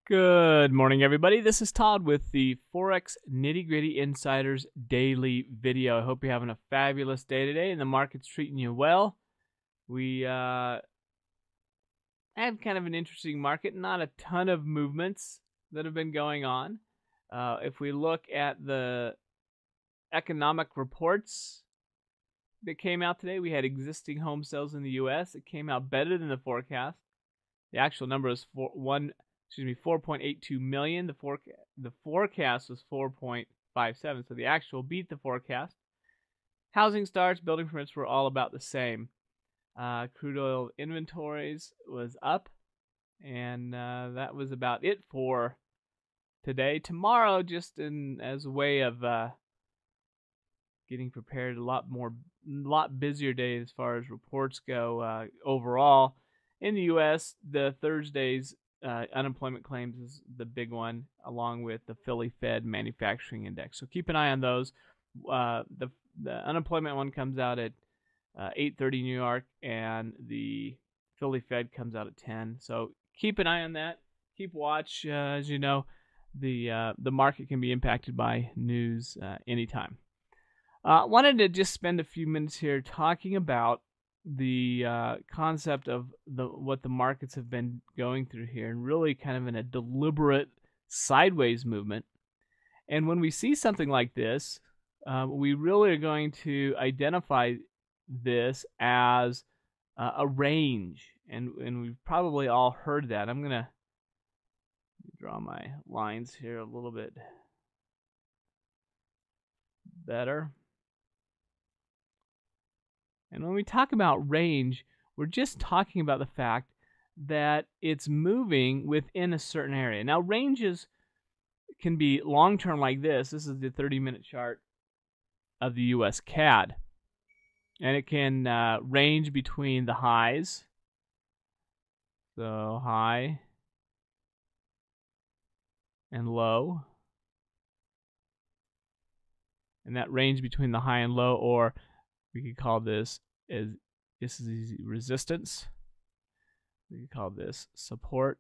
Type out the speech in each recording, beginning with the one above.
Good morning, everybody. This is Todd with the Forex Nitty Gritty Insiders Daily Video. I hope you're having a fabulous day today and the market's treating you well. We have kind of an interesting market, not a ton of movements that have been going on. If we look at the economic reports that came out today, we had existing home sales in the U.S. It came out better than the forecast. The actual number is 4.82 million. The forecast was 4.57, so the actual beat the forecast. Housing starts, building permits were all about the same. Crude oil inventories was up, and that was about it for today. Tomorrow, just as a way of getting prepared, a lot busier day as far as reports go overall. In the U.S., the Thursday's unemployment claims is the big one, along with the Philly Fed Manufacturing Index. So keep an eye on those. The unemployment one comes out at 8:30 New York, and the Philly Fed comes out at 10. So keep an eye on that. Keep watch. As you know, the market can be impacted by news anytime. Wanted to just spend a few minutes here talking about the concept of what the markets have been going through here, and really kind of in a deliberate sideways movement. And when we see something like this, we really are going to identify this as a range, and we've probably all heard that. I'm gonna draw my lines here a little bit better. And when we talk about range, we're just talking about the fact that it's moving within a certain area. Now, ranges can be long-term like this. This is the 30-minute chart of the U.S. CAD. And it can range between the highs. So high and low. And that range between the high and low, or we could call this is resistance. We could call this support.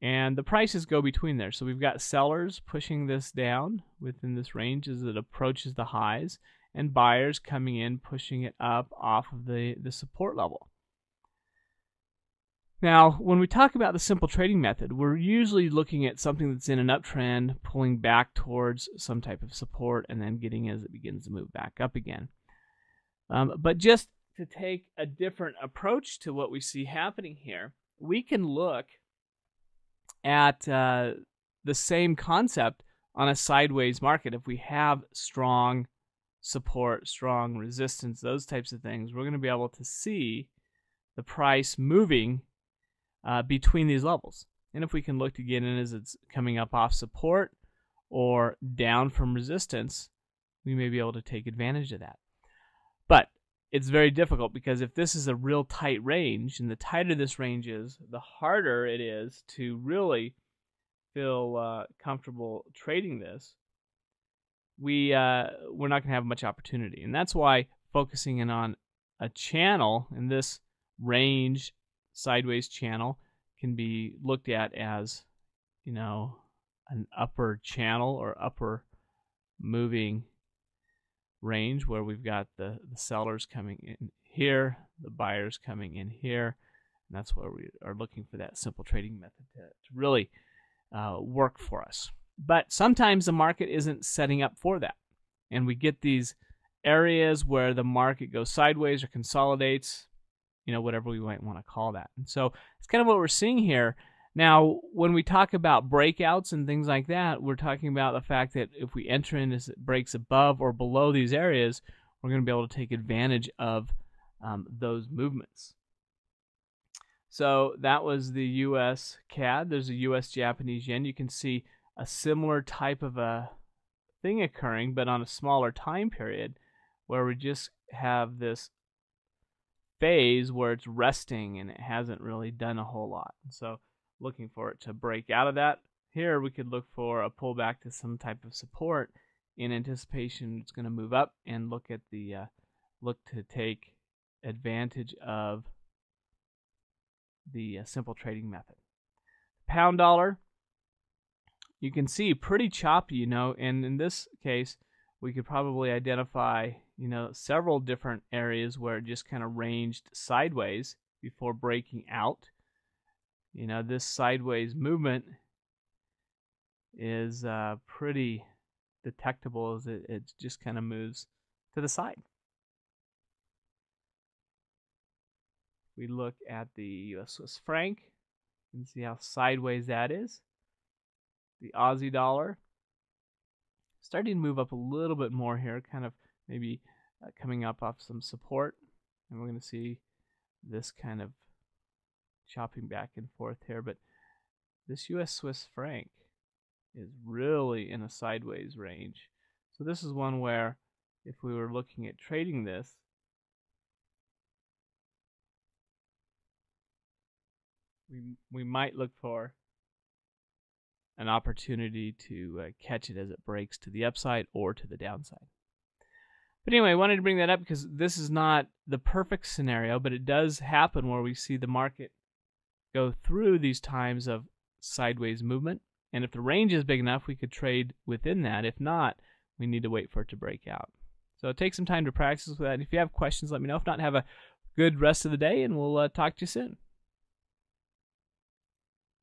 And the prices go between there. So we've got sellers pushing this down within this range as it approaches the highs, and buyers coming in, pushing it up off of the support level. Now, when we talk about the simple trading method, we're usually looking at something that's in an uptrend, pulling back towards some type of support, and then getting as it begins to move back up again. But just to take a different approach to what we see happening here, we can look at the same concept on a sideways market. If we have strong support, strong resistance, those types of things, we're going to be able to see the price moving between these levels. And if we can look to get in as it's coming up off support or down from resistance, we may be able to take advantage of that. But it's very difficult, because if this is a real tight range, and the tighter this range is, the harder it is to really feel comfortable trading this. We're not going to have much opportunity. And that's why focusing in on a channel, in this range sideways channel, can be looked at as, an upper channel or upper moving range, where we've got the sellers coming in here, the buyers coming in here, and that's where we are looking for that simple trading method to really work for us. But sometimes the market isn't setting up for that, and we get these areas where the market goes sideways or consolidates, whatever we might want to call that. And so it's kind of what we're seeing here. Now, when we talk about breakouts and things like that, we're talking about the fact that if we enter in as it breaks above or below these areas, we're going to be able to take advantage of those movements. So that was the U.S. CAD. There's a U.S. Japanese yen. You can see a similar type of a thing occurring, but on a smaller time period, where we just have this phase where it's resting and it hasn't really done a whole lot. So looking for it to break out of that. Here we could look for a pullback to some type of support in anticipation it's going to move up, and look at the look to take advantage of the simple trading method. Pound dollar, you can see pretty choppy, you know, and in this case, we could probably identify, you know, several different areas where it just kind of ranged sideways before breaking out. You know, this sideways movement is pretty detectable as it just kind of moves to the side. We look at the US Swiss franc and see how sideways that is. The Aussie dollar starting to move up a little bit more here, kind of maybe coming up off some support, and we're going to see this kind of chopping back and forth here. But this US Swiss franc is really in a sideways range. So this is one where if we were looking at trading this, we might look for an opportunity to catch it as it breaks to the upside or to the downside. But anyway, I wanted to bring that up because this is not the perfect scenario, but it does happen where we see the market go through these times of sideways movement. And if the range is big enough, we could trade within that. If not, we need to wait for it to break out. So take some time to practice with that. And if you have questions, let me know. If not, have a good rest of the day, and we'll talk to you soon.